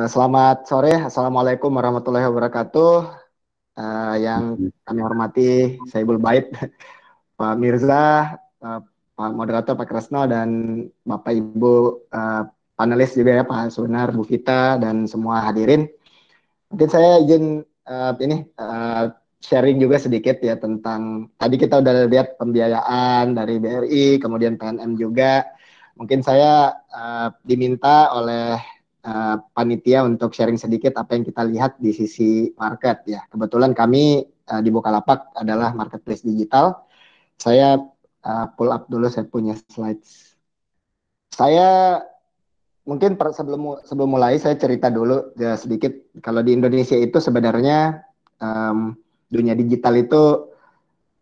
Selamat sore, Assalamualaikum warahmatullahi wabarakatuh. Yang kami hormati, Saibul Bait, Pak Mirza, Pak Moderator, Pak Kresno, dan Bapak Ibu panelis juga ya, Pak Sunar, Bu Vita, dan semua hadirin. Mungkin saya izin sharing juga sedikit ya tentang, tadi kita udah lihat pembiayaan dari BRI, kemudian PNM juga. Mungkin saya diminta oleh panitia untuk sharing sedikit apa yang kita lihat di sisi market ya. Kebetulan kami di Bukalapak adalah marketplace digital. Saya pull up dulu, saya punya slides. Saya mungkin sebelum mulai saya cerita dulu ya sedikit. Kalau di Indonesia itu sebenarnya dunia digital itu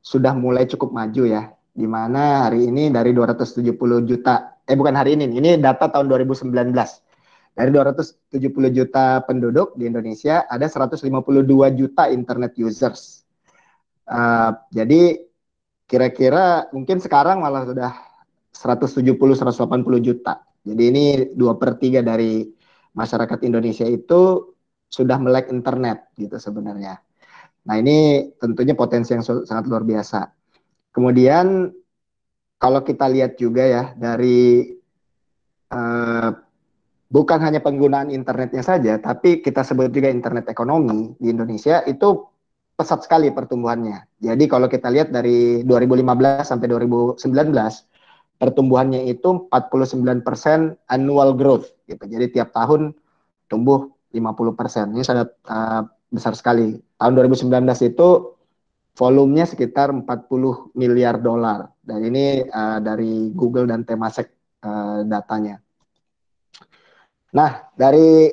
sudah mulai cukup maju ya. Di mana hari ini dari 270 juta, bukan hari ini data tahun 2019. Dari 270 juta penduduk di Indonesia, ada 152 juta internet users. Jadi kira-kira mungkin sekarang malah sudah 170-180 juta. Jadi ini 2/3 dari masyarakat Indonesia itu sudah melek internet gitu sebenarnya. Nah ini tentunya potensi yang sangat luar biasa. Kemudian kalau kita lihat juga ya dari eh, bukan hanya penggunaan internetnya saja, tapi kita sebut juga internet ekonomi di Indonesia itu pesat sekali pertumbuhannya. Jadi kalau kita lihat dari 2015 sampai 2019, pertumbuhannya itu 49% annual growth gitu. Jadi tiap tahun tumbuh 50%. Ini sangat besar sekali. Tahun 2019 itu volumenya sekitar 40 miliar dolar. Dan ini dari Google dan Temasek datanya. Nah, dari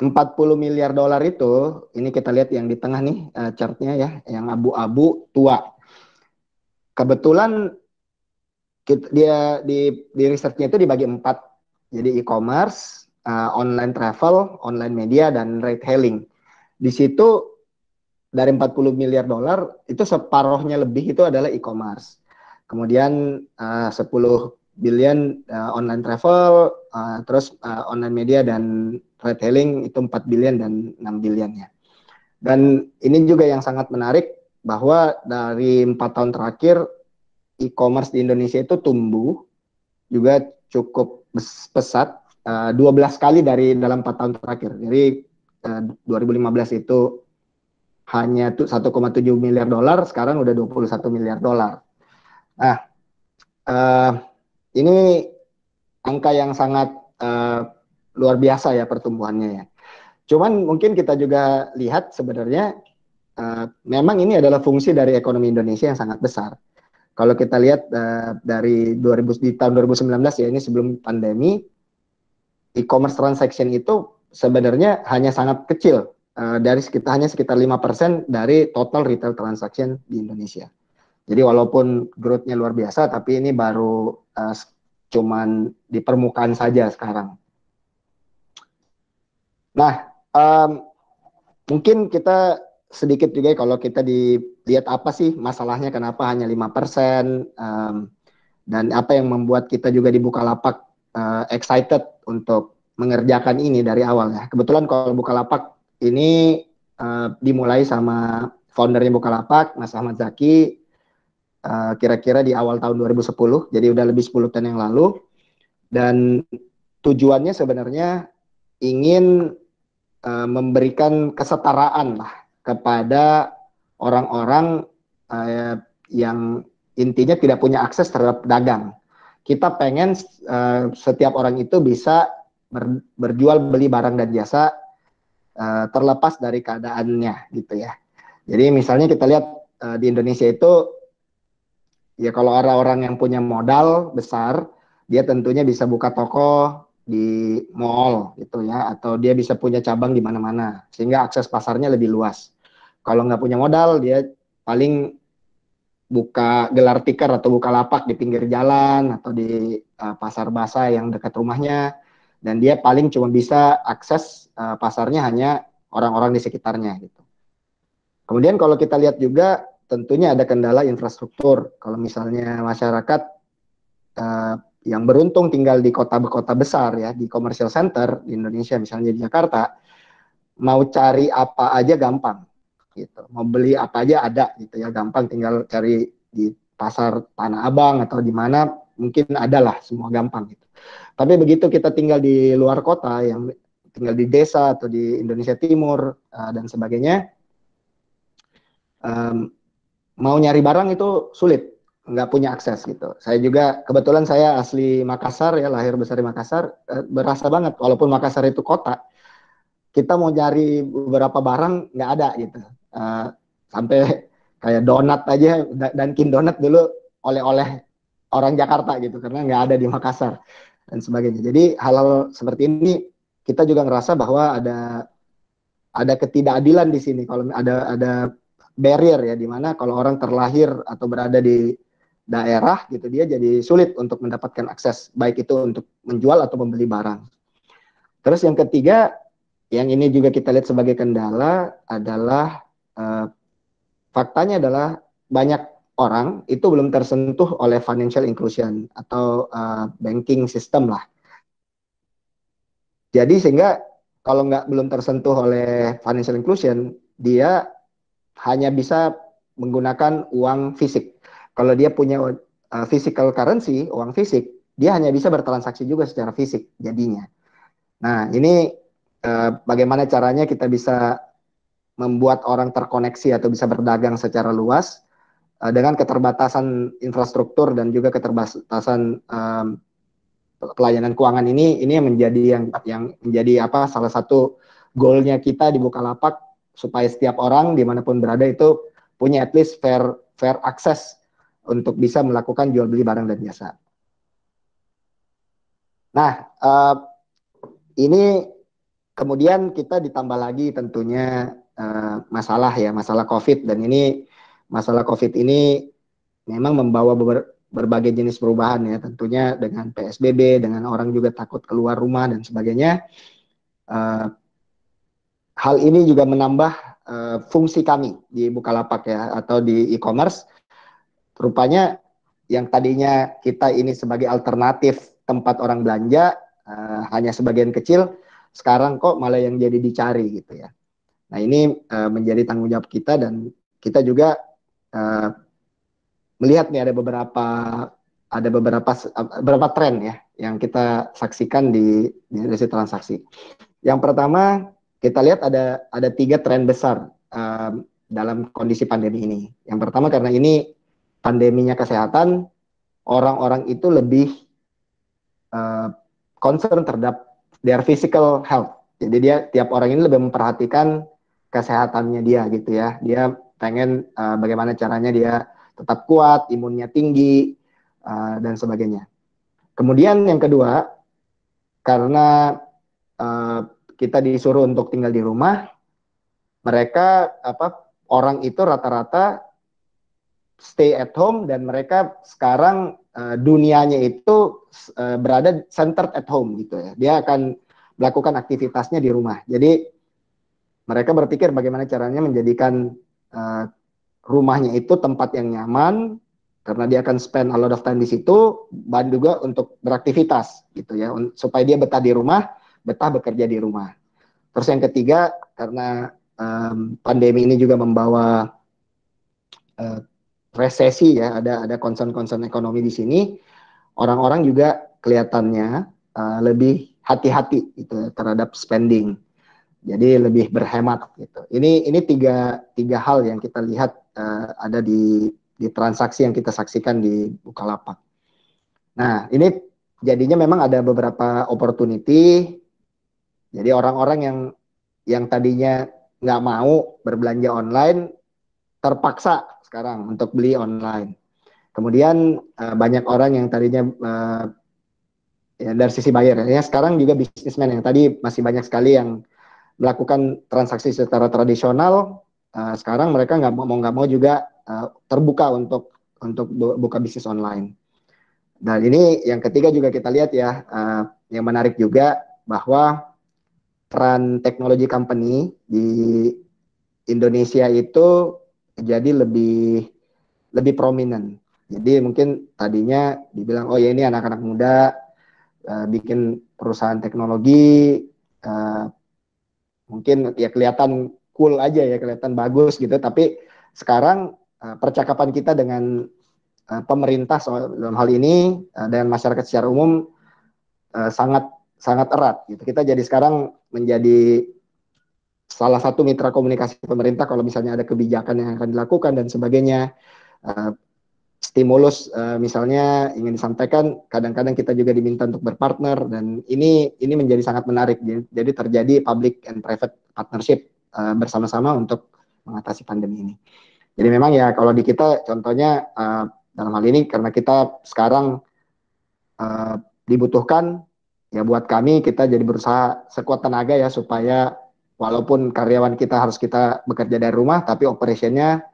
40 miliar dolar itu, ini kita lihat yang di tengah nih chartnya ya, yang abu-abu tua. Kebetulan dia di researchnya itu dibagi 4. Jadi e-commerce, online travel, online media, dan ride hailing. Di situ dari 40 miliar dolar itu separuhnya lebih itu adalah e-commerce. Kemudian 10 billion online travel, terus online media dan ride hailing itu 4 billion dan 6 billion-nya. Dan ini juga yang sangat menarik bahwa dari 4 tahun terakhir e-commerce di Indonesia itu tumbuh juga cukup pesat 12 kali dari dalam 4 tahun terakhir. Jadi 2015 itu hanya 1,7 miliar dolar, sekarang udah 21 miliar dolar. Nah, ini angka yang sangat luar biasa ya pertumbuhannya ya. Cuman mungkin kita juga lihat sebenarnya memang ini adalah fungsi dari ekonomi Indonesia yang sangat besar. Kalau kita lihat dari di tahun 2019 ya, ini sebelum pandemi, e-commerce transaction itu sebenarnya hanya sangat kecil, dari hanya sekitar 5% dari total retail transaction di Indonesia. Jadi walaupun growth-nya luar biasa, tapi ini baru cuman di permukaan saja sekarang. Nah, mungkin kita sedikit juga kalau kita dilihat apa sih masalahnya, kenapa hanya 5%, dan apa yang membuat kita juga di Bukalapak excited untuk mengerjakan ini dari awal ya. Kebetulan kalau Bukalapak ini dimulai sama foundernya Bukalapak, Mas Ahmad Zaki, kira-kira di awal tahun 2010, jadi udah lebih 10 tahun yang lalu. Dan tujuannya sebenarnya ingin memberikan kesetaraan lah kepada orang-orang yang intinya tidak punya akses terhadap dagang. Kita pengen setiap orang itu bisa berjual beli barang dan jasa terlepas dari keadaannya gitu ya. Jadi misalnya kita lihat di Indonesia itu ya kalau orang-orang yang punya modal besar, dia tentunya bisa buka toko di mall gitu ya, atau dia bisa punya cabang di mana-mana, sehingga akses pasarnya lebih luas. Kalau nggak punya modal, dia paling buka gelar tikar atau buka lapak di pinggir jalan atau di pasar basah yang dekat rumahnya, dan dia paling cuma bisa akses pasarnya hanya orang-orang di sekitarnya gitu. Kemudian kalau kita lihat juga tentunya ada kendala infrastruktur. Kalau misalnya masyarakat yang beruntung tinggal di kota-kota besar ya, di commercial center di Indonesia misalnya di Jakarta, mau cari apa aja gampang gitu. Mau beli apa aja ada gitu ya, gampang, tinggal cari di pasar Tanah Abang atau di mana mungkin ada lah, semua gampang gitu. Tapi begitu kita tinggal di luar kota, yang tinggal di desa atau di Indonesia Timur dan sebagainya, um, mau nyari barang itu sulit, nggak punya akses gitu. Saya juga kebetulan saya asli Makassar ya, lahir besar di Makassar, berasa banget walaupun Makassar itu kota, kita mau nyari beberapa barang nggak ada gitu. Uh, Sampai kayak donat aja, Dunkin Donat dulu oleh-oleh orang Jakarta gitu, karena nggak ada di Makassar dan sebagainya. Jadi hal-hal seperti ini kita juga ngerasa bahwa ada ketidakadilan di sini. Kalau ada barrier ya, di mana kalau orang terlahir atau berada di daerah gitu, dia jadi sulit untuk mendapatkan akses, baik itu untuk menjual atau membeli barang. Terus yang ketiga, yang ini juga kita lihat sebagai kendala adalah faktanya adalah banyak orang itu belum tersentuh oleh financial inclusion atau banking system lah. Jadi sehingga kalau belum tersentuh oleh financial inclusion, dia hanya bisa menggunakan uang fisik. Kalau dia punya physical currency, uang fisik, dia hanya bisa bertransaksi juga secara fisik jadinya. Nah, ini bagaimana caranya kita bisa membuat orang terkoneksi atau bisa berdagang secara luas dengan keterbatasan infrastruktur dan juga keterbatasan pelayanan keuangan ini yang menjadi yang menjadi apa, salah satu goalnya kita di Bukalapak, supaya setiap orang dimanapun berada itu punya at least fair akses untuk bisa melakukan jual beli barang dan jasa. Nah, ini kemudian kita ditambah lagi tentunya masalah COVID, dan ini masalah COVID ini memang membawa berbagai jenis perubahan ya, tentunya dengan PSBB, dengan orang juga takut keluar rumah dan sebagainya. Hal ini juga menambah fungsi kami di Bukalapak ya, atau di e-commerce. Rupanya yang tadinya kita ini sebagai alternatif tempat orang belanja hanya sebagian kecil, sekarang kok malah yang jadi dicari gitu ya. Nah, ini menjadi tanggung jawab kita, dan kita juga melihat nih ada beberapa tren ya yang kita saksikan di industri transaksi. Yang pertama, kita lihat ada 3 tren besar dalam kondisi pandemi ini. Yang pertama, karena ini pandeminya kesehatan, orang-orang itu lebih concern terhadap their physical health. Jadi dia, tiap orang ini lebih memperhatikan kesehatannya dia gitu ya. Dia pengen bagaimana caranya dia tetap kuat, imunnya tinggi, dan sebagainya. Kemudian yang kedua, karena kita disuruh untuk tinggal di rumah, mereka orang itu rata-rata stay at home, dan mereka sekarang dunianya itu berada centered at home gitu ya. Dia akan melakukan aktivitasnya di rumah. Jadi mereka berpikir bagaimana caranya menjadikan rumahnya itu tempat yang nyaman, karena dia akan spend a lot of time di situ, dan juga untuk beraktivitas gitu ya, supaya dia betah di rumah, betah bekerja di rumah. Terus yang ketiga, karena pandemi ini juga membawa resesi ya, ada concern-concern ekonomi di sini, orang-orang juga kelihatannya lebih hati-hati gitu terhadap spending. Jadi lebih berhemat gitu. Ini tiga hal yang kita lihat ada di transaksi yang kita saksikan di Bukalapak. Nah, ini jadinya memang ada beberapa opportunity. Jadi orang-orang yang tadinya nggak mau berbelanja online terpaksa sekarang untuk beli online. Kemudian banyak orang yang tadinya ya dari sisi buyer ya, sekarang juga bisnismen yang tadi masih banyak sekali yang melakukan transaksi secara tradisional, sekarang mereka nggak mau juga terbuka untuk buka bisnis online. Dan ini yang ketiga juga kita lihat ya, yang menarik juga bahwa peran teknologi company di Indonesia itu jadi lebih prominent. Jadi mungkin tadinya dibilang, oh ya ini anak-anak muda bikin perusahaan teknologi, uh, mungkin ya kelihatan cool aja ya, kelihatan bagus gitu. Tapi sekarang percakapan kita dengan pemerintah soal dalam hal ini dengan masyarakat secara umum sangat sangat erat gitu. Kita jadi sekarang menjadi salah satu mitra komunikasi pemerintah kalau misalnya ada kebijakan yang akan dilakukan dan sebagainya. Uh, Stimulus misalnya ingin disampaikan, kadang-kadang kita juga diminta untuk berpartner dan ini menjadi sangat menarik. Jadi terjadi public and private partnership bersama-sama untuk mengatasi pandemi ini. Jadi memang ya kalau di kita contohnya dalam hal ini karena kita sekarang uh, dibutuhkan ya buat kami kita jadi berusaha sekuat tenaga ya supaya walaupun karyawan kita harus kita bekerja dari rumah tapi operationnya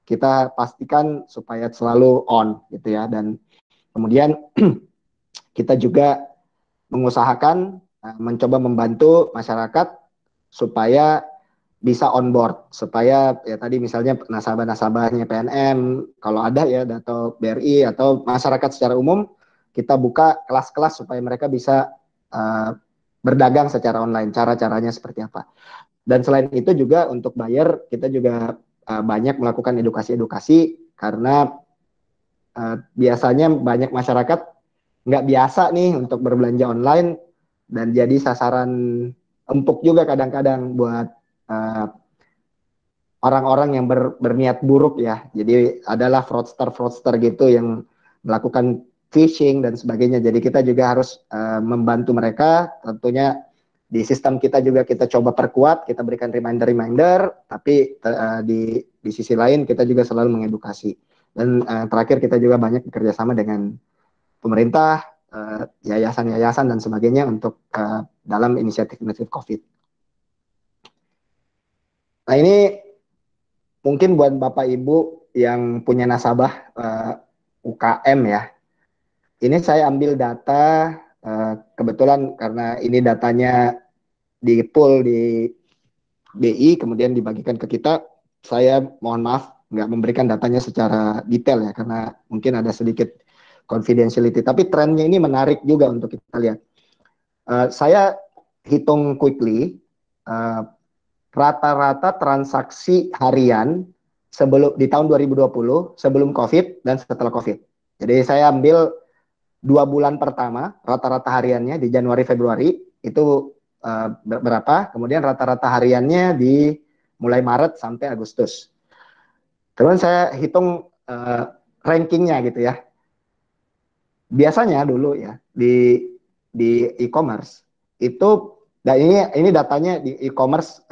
kita pastikan supaya selalu on gitu ya dan kemudian kita juga mengusahakan mencoba membantu masyarakat supaya bisa on board supaya ya tadi misalnya nasabah-nasabahnya PNM kalau ada ya atau BRI atau masyarakat secara umum kita buka kelas-kelas supaya mereka bisa uh, berdagang secara online cara-caranya seperti apa dan selain itu juga untuk buyer kita juga banyak melakukan edukasi-edukasi karena biasanya banyak masyarakat nggak biasa nih untuk berbelanja online dan jadi sasaran empuk juga kadang-kadang buat uh, orang-orang yang berniat buruk ya. Jadi adalah fraudster-fraudster gitu yang melakukan phishing dan sebagainya. Jadi kita juga harus membantu mereka. Tentunya di sistem kita juga kita coba perkuat, kita berikan reminder-reminder, tapi di sisi lain kita juga selalu mengedukasi. Dan terakhir kita juga banyak bekerja sama dengan pemerintah, yayasan-yayasan dan sebagainya untuk dalam inisiatif-inisiatif COVID. Nah ini mungkin buat Bapak Ibu yang punya nasabah UKM ya. Ini saya ambil data kebetulan karena ini datanya di pool di BI kemudian dibagikan ke kita. Saya mohon maaf nggak memberikan datanya secara detail ya karena mungkin ada sedikit confidentiality. Tapi trennya ini menarik juga untuk kita lihat. Saya hitung quickly uh, rata-rata transaksi harian sebelum di tahun 2020 sebelum COVID dan setelah COVID. Jadi saya ambil 2 bulan pertama rata-rata hariannya di Januari Februari itu berapa, kemudian rata-rata hariannya di mulai Maret sampai Agustus. Terus saya hitung rankingnya gitu ya. Biasanya dulu ya di e-commerce itu dan ini datanya di e-commerce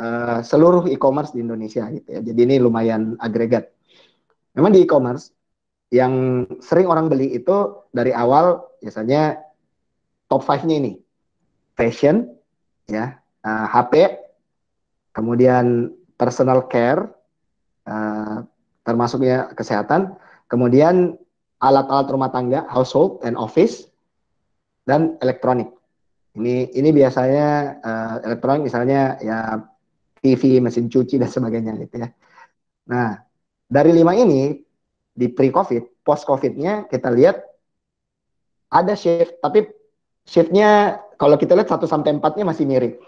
seluruh e-commerce di Indonesia gitu ya. Jadi ini lumayan agregat. Memang di e-commerce yang sering orang beli itu dari awal biasanya top 5-nya ini. Fashion ya, HP, kemudian personal care termasuknya kesehatan, kemudian alat-alat rumah tangga, household and office dan elektronik. Ini biasanya elektronik misalnya ya TV, mesin cuci dan sebagainya gitu ya. Nah, dari 5 ini di pre-COVID, post-COVID-nya kita lihat ada shift, tapi shift-nya kalau kita lihat 1 sampai 4-nya masih mirip.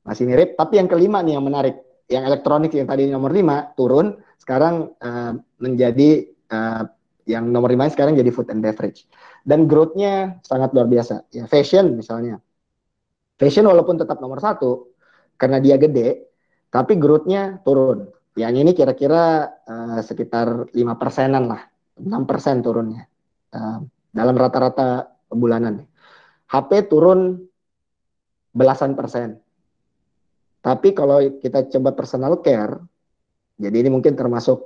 Masih mirip, tapi yang kelima nih yang menarik. Yang elektronik yang tadi nomor 5 turun, sekarang menjadi yang nomor 5 sekarang jadi food and beverage. Dan growth-nya sangat luar biasa. Ya, fashion misalnya. Fashion walaupun tetap nomor 1 karena dia gede, tapi growth-nya turun. Yang ini kira-kira sekitar 5%-an lah, 6% turunnya dalam rata-rata bulanan. HP turun belasan persen. Tapi kalau kita coba personal care, jadi ini mungkin termasuk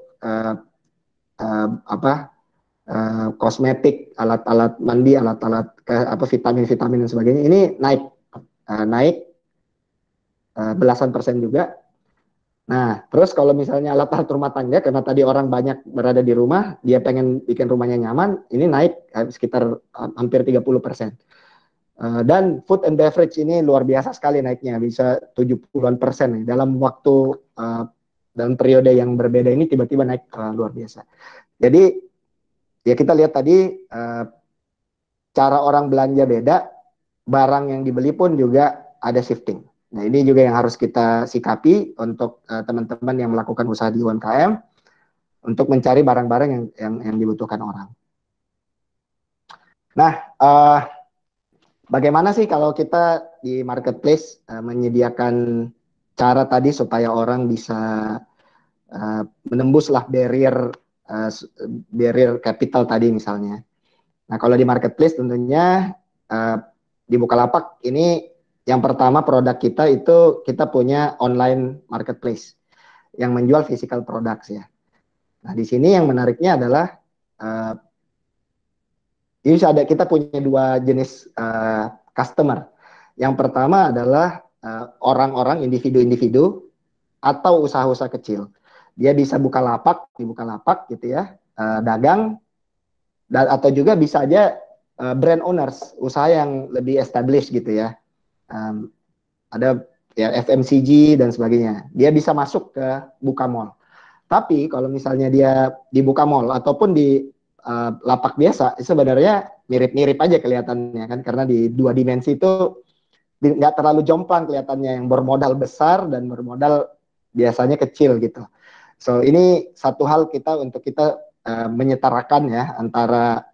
apa kosmetik, alat-alat mandi, alat-alat apa vitamin-vitamin dan sebagainya, ini naik belasan persen juga. Nah, terus kalau misalnya alat-alat rumah tangga, karena tadi orang banyak berada di rumah, dia pengen bikin rumahnya nyaman, ini naik sekitar hampir 30%. Dan food and beverage ini luar biasa sekali naiknya, bisa 70-an% dalam waktu, dalam periode yang berbeda ini tiba-tiba naik luar biasa. Jadi ya kita lihat tadi cara orang belanja beda, barang yang dibeli pun juga ada shifting. Nah, ini juga yang harus kita sikapi untuk teman-teman yang melakukan usaha di UMKM untuk mencari barang-barang yang dibutuhkan orang. Nah, bagaimana sih kalau kita di marketplace menyediakan cara tadi supaya orang bisa menembuslah barrier capital tadi misalnya. Nah, kalau di marketplace tentunya di Bukalapak ini yang pertama produk kita itu kita punya online marketplace yang menjual physical products ya. Nah, di sini yang menariknya adalah uh, ini ada kita punya dua jenis customer. Yang pertama adalah orang-orang individu-individu atau usaha-usaha kecil. Dia bisa buka lapak di Bukalapak gitu ya, dagang atau juga bisa aja brand owners, usaha yang lebih established gitu ya. Um, ada ya FMCG dan sebagainya. Dia bisa masuk ke Buka Mall. Tapi kalau misalnya dia di Buka Mall ataupun di lapak biasa, sebenarnya mirip-mirip aja kelihatannya kan, karena di dua dimensi itu nggak terlalu jomplang kelihatannya, yang bermodal besar dan bermodal biasanya kecil gitu. So ini satu hal kita untuk kita menyetarakan ya antara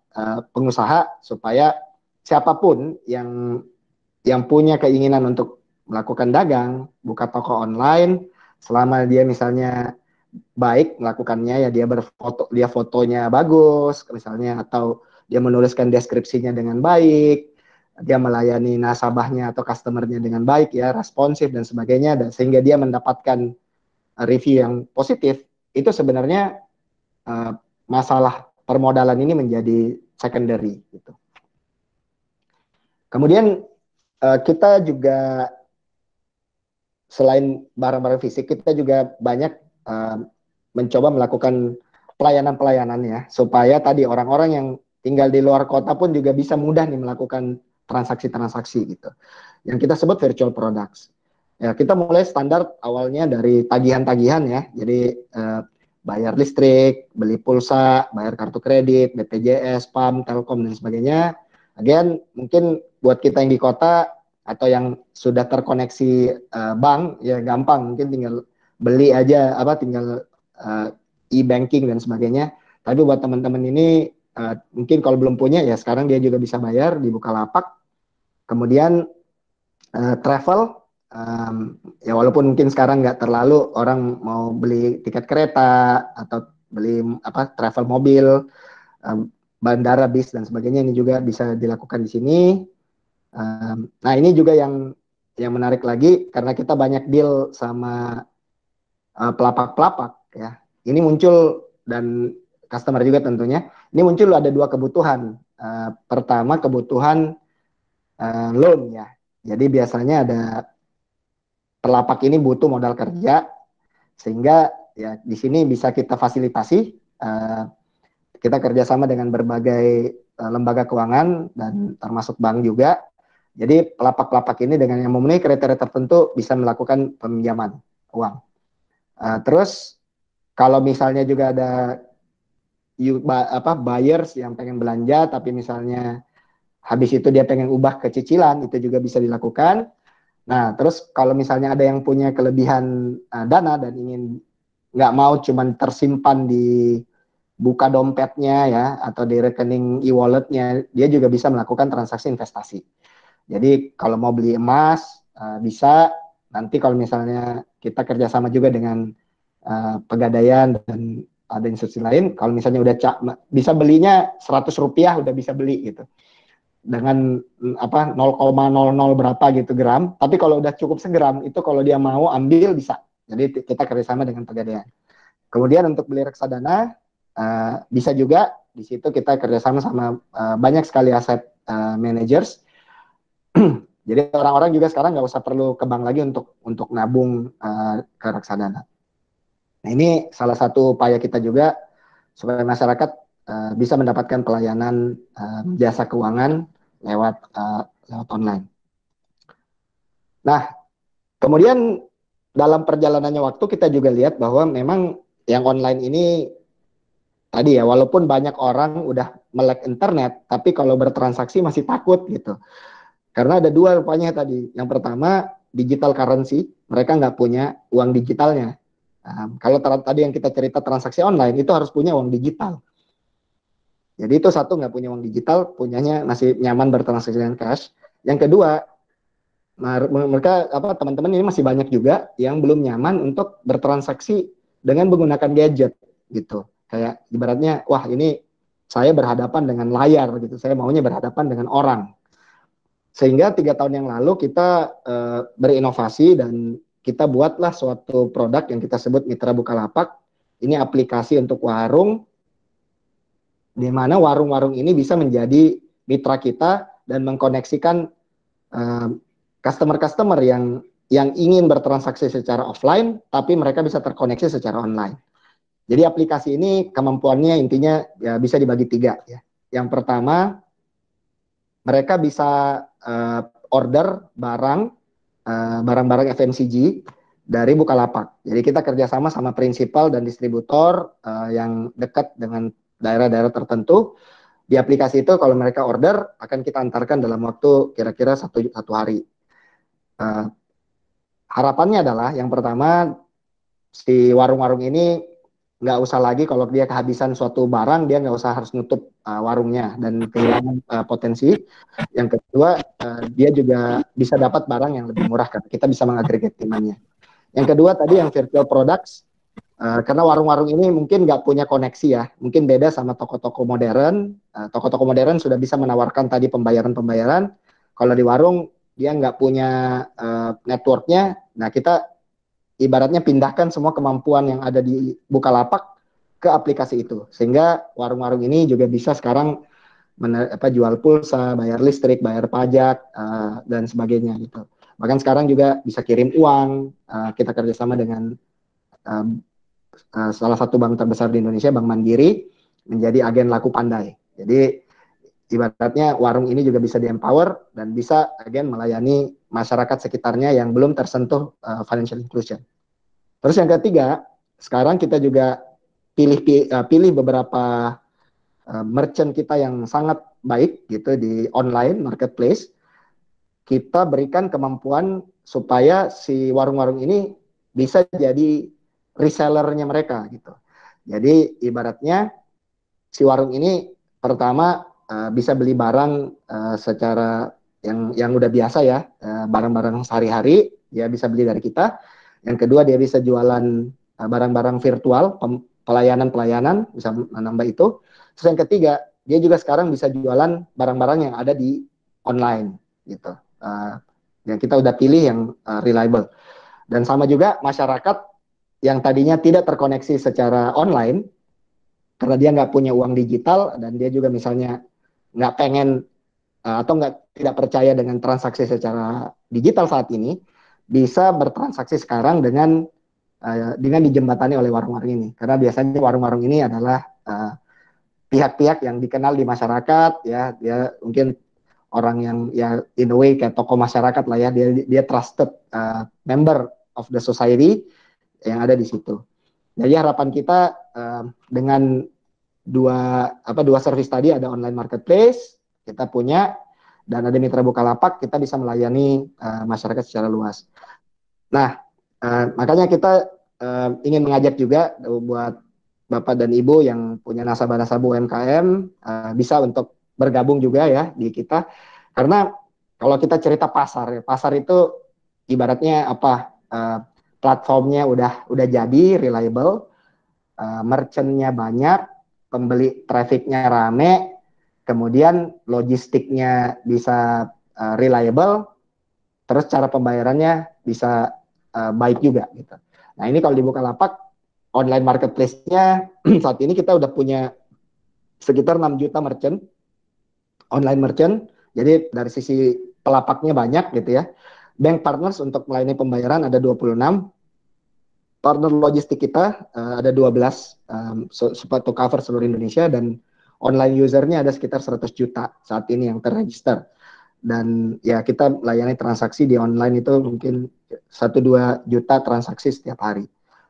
pengusaha supaya siapapun yang punya keinginan untuk melakukan dagang, buka toko online, selama dia misalnya baik melakukannya ya, dia berfoto, dia fotonya bagus misalnya, atau dia menuliskan deskripsinya dengan baik, dia melayani nasabahnya atau customernya dengan baik ya, responsif dan sebagainya, dan sehingga dia mendapatkan review yang positif, itu sebenarnya uh, masalah permodalan ini menjadi secondary gitu. Kemudian kita juga selain barang-barang fisik, kita juga banyak uh, mencoba melakukan pelayanan-pelayanan ya, supaya tadi orang-orang yang tinggal di luar kota pun juga bisa mudah nih melakukan transaksi-transaksi gitu. Yang kita sebut virtual products. Ya, kita mulai standar awalnya dari tagihan-tagihan ya. Jadi bayar listrik, beli pulsa, bayar kartu kredit, BPJS, PAM, Telkom dan sebagainya. Again, mungkin buat kita yang di kota atau yang sudah terkoneksi bank ya gampang, mungkin tinggal beli aja apa, tinggal e-banking dan sebagainya. Tapi buat teman-teman ini mungkin kalau belum punya ya, sekarang dia juga bisa bayar di Bukalapak. Kemudian travel, ya walaupun mungkin sekarang nggak terlalu orang mau beli tiket kereta atau beli apa travel mobil, bandara, bis dan sebagainya, ini juga bisa dilakukan di sini. Nah ini juga yang menarik lagi, karena kita banyak deal sama pelapak-pelapak ya. Ini muncul, dan customer juga tentunya. Ini muncul ada dua kebutuhan. Pertama kebutuhan loan ya. Jadi biasanya ada pelapak ini butuh modal kerja, sehingga ya di sini bisa kita fasilitasi. Kita kerjasama dengan berbagai lembaga keuangan dan termasuk bank juga. Jadi pelapak-pelapak ini dengan yang memenuhi kriteria tertentu bisa melakukan peminjaman uang. Terus kalau misalnya juga ada buyers yang pengen belanja, tapi misalnya habis itu dia pengen ubah ke cicilan, itu juga bisa dilakukan. Nah, terus kalau misalnya ada yang punya kelebihan dana dan ingin nggak mau cuman tersimpan di buka dompetnya ya, atau di rekening e-walletnya, dia juga bisa melakukan transaksi investasi. Jadi kalau mau beli emas bisa. Nanti kalau misalnya kita kerjasama juga dengan Pegadaian dan ada institusi lain, kalau misalnya udah bisa belinya 100 rupiah udah bisa beli gitu, dengan apa 0,00 berapa gitu gram. Tapi kalau udah cukup segram itu, kalau dia mau ambil bisa. Jadi kita kerjasama dengan Pegadaian. Kemudian untuk beli reksadana bisa juga. Di situ kita kerjasama sama banyak sekali aset managers. Jadi orang-orang juga sekarang nggak usah perlu ke bank lagi untuk nabung ke reksadana. Nah ini salah satu upaya kita juga supaya masyarakat bisa mendapatkan pelayanan jasa keuangan lewat online. Nah kemudian dalam perjalanannya waktu kita juga lihat bahwa memang yang online ini tadi ya, walaupun banyak orang udah melek internet, tapi kalau bertransaksi masih takut gitu. Karena ada dua rupanya tadi. Yang pertama, digital currency, mereka nggak punya uang digitalnya. Kalau tadi yang kita cerita transaksi online, itu harus punya uang digital. Jadi itu satu, nggak punya uang digital, punyanya masih nyaman bertransaksi dengan cash. Yang kedua, mereka teman-teman ini masih banyak juga yang belum nyaman untuk bertransaksi dengan menggunakan gadget gitu. Kayak ibaratnya, wah ini saya berhadapan dengan layar gitu, saya maunya berhadapan dengan orang. Sehingga 3 tahun yang lalu kita berinovasi dan kita buatlah suatu produk yang kita sebut Mitra Bukalapak. Ini aplikasi untuk warung, di mana warung-warung ini bisa menjadi mitra kita dan mengkoneksikan customer-customer yang ingin bertransaksi secara offline, tapi mereka bisa terkoneksi secara online. Jadi aplikasi ini kemampuannya intinya ya bisa dibagi 3 ya. Yang pertama, mereka bisa order barang-barang FMCG dari Bukalapak. Jadi kita kerjasama sama prinsipal dan distributor yang dekat dengan daerah-daerah tertentu. Di aplikasi itu kalau mereka order akan kita antarkan dalam waktu kira-kira satu hari. Harapannya adalah yang pertama, si warung-warung ini nggak usah lagi kalau dia kehabisan suatu barang, dia nggak usah harus nutup warungnya dan kehilangan potensi. Yang kedua, dia juga bisa dapat barang yang lebih murah kan. Kita bisa mengagregat demandnya. Yang kedua tadi yang virtual products, karena warung-warung ini mungkin nggak punya koneksi ya, mungkin beda sama toko-toko modern. Toko-toko modern sudah bisa menawarkan tadi pembayaran-pembayaran. Kalau di warung dia nggak punya networknya, nah kita ibaratnya pindahkan semua kemampuan yang ada di Bukalapak ke aplikasi itu. Sehingga warung-warung ini juga bisa sekarang jual pulsa, bayar listrik, bayar pajak, dan sebagainya gitu. Bahkan sekarang juga bisa kirim uang. Kita kerjasama dengan salah satu bank terbesar di Indonesia, Bank Mandiri, menjadi agen laku pandai. Jadi ibaratnya warung ini juga bisa di-empower dan bisa agen melayani masyarakat sekitarnya yang belum tersentuh financial inclusion. Terus yang ketiga, sekarang kita juga pilih beberapa merchant kita yang sangat baik gitu di online marketplace. Kita berikan kemampuan supaya si warung-warung ini bisa jadi resellernya mereka gitu. Jadi ibaratnya si warung ini pertama bisa beli barang secara yang udah biasa ya, barang-barang sehari-hari dia bisa beli dari kita. Yang kedua dia bisa jualan barang-barang virtual, pelayanan-pelayanan bisa menambah itu. Terus yang ketiga dia juga sekarang bisa jualan barang-barang yang ada di online gitu. Yang kita udah pilih yang reliable. Dan sama juga masyarakat yang tadinya tidak terkoneksi secara online karena dia nggak punya uang digital dan dia juga misalnya nggak pengen atau tidak percaya dengan transaksi secara digital saat ini, bisa bertransaksi sekarang dengan dijembatani oleh warung-warung ini. Karena biasanya warung-warung ini adalah pihak-pihak yang dikenal di masyarakat, ya dia mungkin orang yang ya in a way kayak tokoh masyarakat lah ya, dia trusted member of the society yang ada di situ. Jadi harapan kita dengan dua service tadi, ada online marketplace kita punya dan ada mitra Bukalapak, kita bisa melayani masyarakat secara luas. Nah, makanya kita ingin mengajak juga buat Bapak dan Ibu yang punya nasabah-nasabah UMKM bisa untuk bergabung juga ya di kita. Karena kalau kita cerita pasar, pasar itu ibaratnya apa? Platformnya udah jadi reliable, merchantnya banyak, pembeli trafficnya rame, kemudian logistiknya bisa reliable, terus cara pembayarannya bisa baik juga gitu. Nah ini kalau di Bukalapak online marketplace-nya saat ini kita udah punya sekitar 6 juta merchant, online merchant. Jadi dari sisi pelapaknya banyak gitu ya. Bank partners untuk melayani pembayaran ada 26. Partner logistik kita ada 12 supaya to cover seluruh Indonesia, dan online usernya ada sekitar 100 juta saat ini yang terregister. Dan ya kita layani transaksi di online itu mungkin 1-2 juta transaksi setiap hari.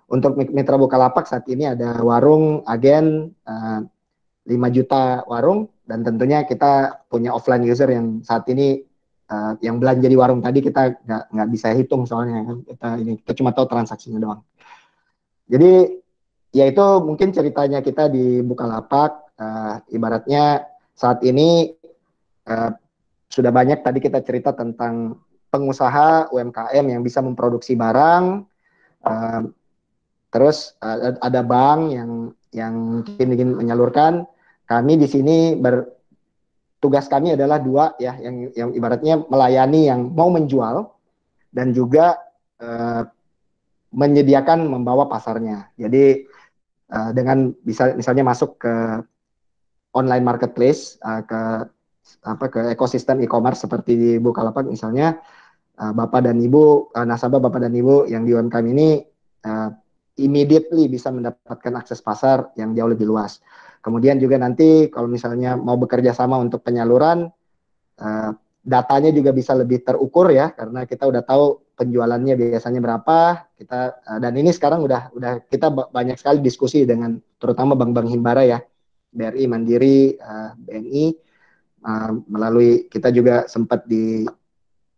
Untuk mitra Bukalapak saat ini ada warung, agen, 5 juta warung, dan tentunya kita punya offline user yang saat ini yang belanja di warung tadi kita nggak bisa hitung soalnya kan kita cuma tahu transaksinya doang. Jadi ya itu mungkin ceritanya kita di Bukalapak. Ibaratnya saat ini uh, sudah banyak tadi kita cerita tentang pengusaha UMKM yang bisa memproduksi barang. uh, Terus ada bank yang mungkin ingin menyalurkan. Kami di sini tugas kami adalah dua ya, yang ibaratnya melayani yang mau menjual dan juga uh, menyediakan membawa pasarnya. Jadi dengan bisa misalnya masuk ke online marketplace, ke ekosistem e-commerce seperti di Bukalapak misalnya, Bapak dan Ibu, nasabah Bapak dan Ibu yang di UMKM ini uh, immediately bisa mendapatkan akses pasar yang jauh lebih luas. Kemudian juga nanti kalau misalnya mau bekerja sama untuk penyaluran, uh, datanya juga bisa lebih terukur ya, karena kita udah tahu penjualannya biasanya berapa. Dan ini sekarang udah kita banyak sekali diskusi dengan terutama bank-bank himbara ya, BRI, Mandiri, BNI, melalui kita juga sempat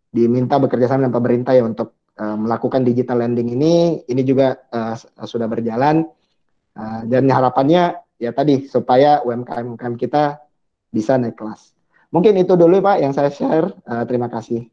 diminta bekerja sama dengan pemerintah ya untuk melakukan digital lending ini juga sudah berjalan, dan harapannya ya tadi supaya UMKM kita bisa naik kelas. Mungkin itu dulu Pak yang saya share. Terima kasih.